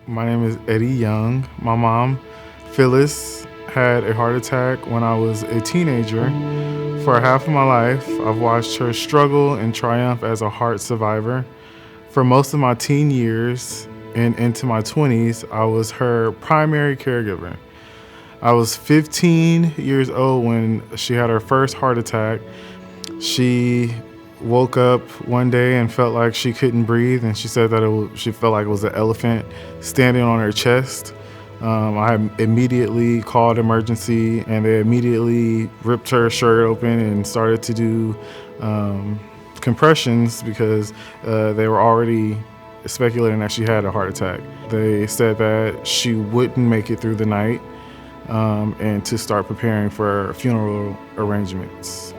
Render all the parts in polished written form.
My name is Eddie Young. My mom, Phyllis, had a heart attack when I was a teenager. For half of my life, I've watched her struggle and triumph as a heart survivor. For most of my teen years and into my 20s, I was her primary caregiver. I was 15 years old when she had her first heart attack. She woke up one day and felt like she couldn't breathe, and she said that she felt like it was an elephant standing on her chest. I immediately called emergency, and they immediately ripped her shirt open and started to do compressions because they were already speculating that she had a heart attack. They said that she wouldn't make it through the night, and to start preparing for funeral arrangements.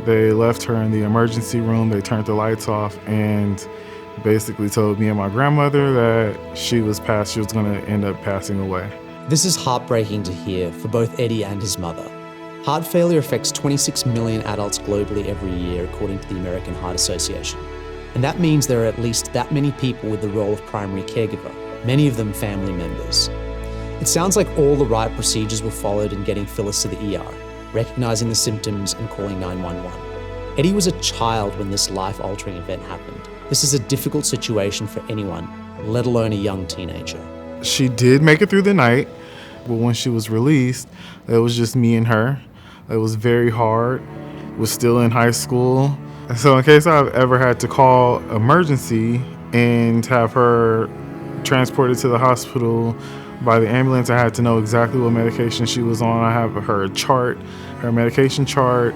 They left her in the emergency room, they turned the lights off, and basically told me and my grandmother that she was gonna end up passing away. This is heartbreaking to hear for both Eddie and his mother. Heart failure affects 26 million adults globally every year, according to the American Heart Association. And that means there are at least that many people with the role of primary caregiver, many of them family members. It sounds like all the right procedures were followed in getting Phyllis to the ER, recognizing the symptoms and calling 911. Eddie was a child when this life-altering event happened. This is a difficult situation for anyone, let alone a young teenager. She did make it through the night, but when she was released, it was just me and her. It was very hard. Was still in high school. So in case I've ever had to call emergency and have her transported to the hospital by the ambulance, I had to know exactly what medication she was on. I have her chart, her medication chart.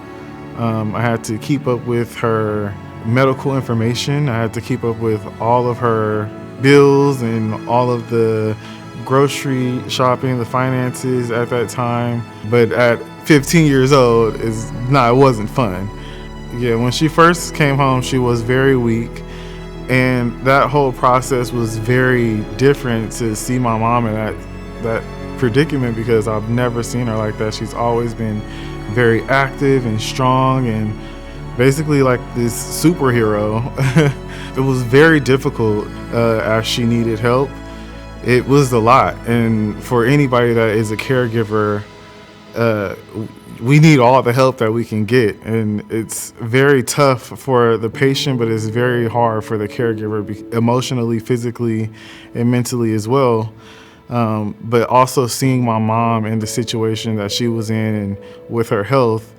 I had to keep up with her medical information. I had to keep up with all of her bills and all of the grocery shopping, the finances at that time. But at 15 years old, it wasn't fun. Yeah, when she first came home, she was very weak. And that whole process was very different to see my mom in that predicament because I've never seen her like that. She's always been very active and strong and basically like this superhero. It was very difficult as she needed help. It was a lot. And for anybody that is a caregiver, we need all the help that we can get, and it's very tough for the patient, but it's very hard for the caregiver emotionally, physically, and mentally as well. But also seeing my mom in the situation that she was in and with her health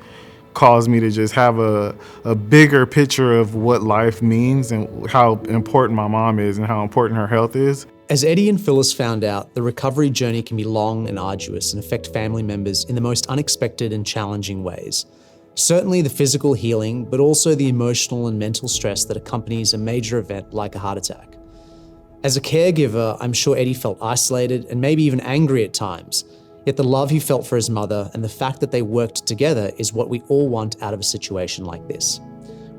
caused me to just have a bigger picture of what life means and how important my mom is and how important her health is. As Eddie and Phyllis found out, the recovery journey can be long and arduous and affect family members in the most unexpected and challenging ways. Certainly the physical healing, but also the emotional and mental stress that accompanies a major event like a heart attack. As a caregiver, I'm sure Eddie felt isolated and maybe even angry at times, yet the love he felt for his mother and the fact that they worked together is what we all want out of a situation like this.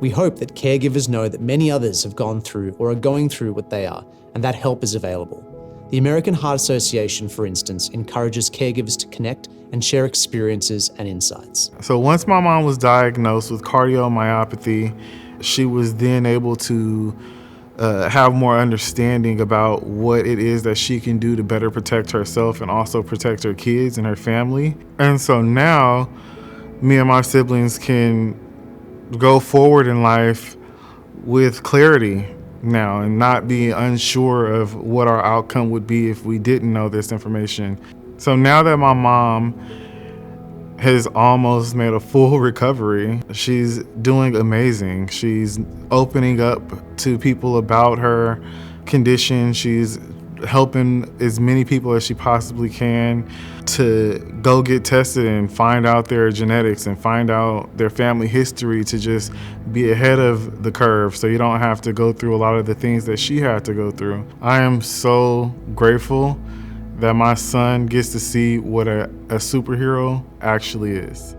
We hope that caregivers know that many others have gone through or are going through what they are, and that help is available. The American Heart Association, for instance, encourages caregivers to connect and share experiences and insights. So once my mom was diagnosed with cardiomyopathy, she was then able to have more understanding about what it is that she can do to better protect herself and also protect her kids and her family. And so now, me and my siblings can go forward in life with clarity now and not be unsure of what our outcome would be if we didn't know this information. So now that my mom has almost made a full recovery, she's doing amazing. She's opening up to people about her condition. She's helping as many people as she possibly can to go get tested and find out their genetics and find out their family history to just be ahead of the curve so you don't have to go through a lot of the things that she had to go through. I am so grateful that my son gets to see what a superhero actually is.